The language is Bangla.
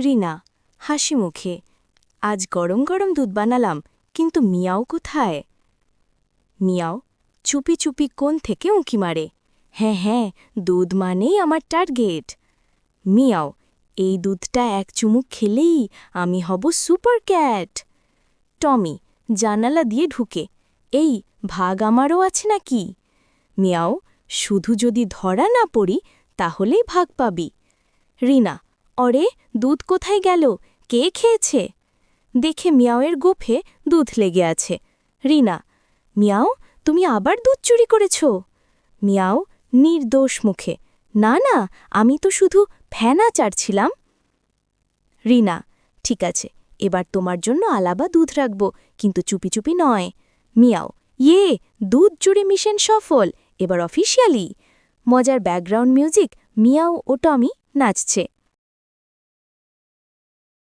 রিনা হাসি মুখে, আজ গরম গরম দুধ বানালাম, কিন্তু মিয়াও কোথায়? মিয়াও চুপি চুপি কোণ থেকে উঁকি মারে, হ্যাঁ হ্যাঁ, দুধ মানেই আমার টার্গেট। মিয়াও, এই দুধটা এক চুমুক খেলেই আমি হব সুপার ক্যাট। টমি জানালা দিয়ে ঢুকে, এই ভাগ আমারও আছে নাকি? মিয়াও, শুধু যদি ধরা না পড়ি তাহলেই ভাগ পাবি। রিনা, অরে দুধ কোথায় গেল, কে খেয়েছে? দেখে মিয়াওয়ের গোফে দুধ লেগে আছে। রিনা, মিয়াও, তুমি আবার দুধ চুরি করেছ? মিয়াও নির্দোষ মুখে, না না, আমি তো শুধু ফেনা চাটছিলাম। রিনা, ঠিক আছে, এবার তোমার জন্য আলাদা দুধ রাখব, কিন্তু চুপি চুপি নয়। মিয়াও, ইয়ে, দুধ চুরি মিশন সফল, এবার অফিসিয়ালি। মজার ব্যাকগ্রাউন্ড মিউজিক, মিয়াও ও টমি নাচছে।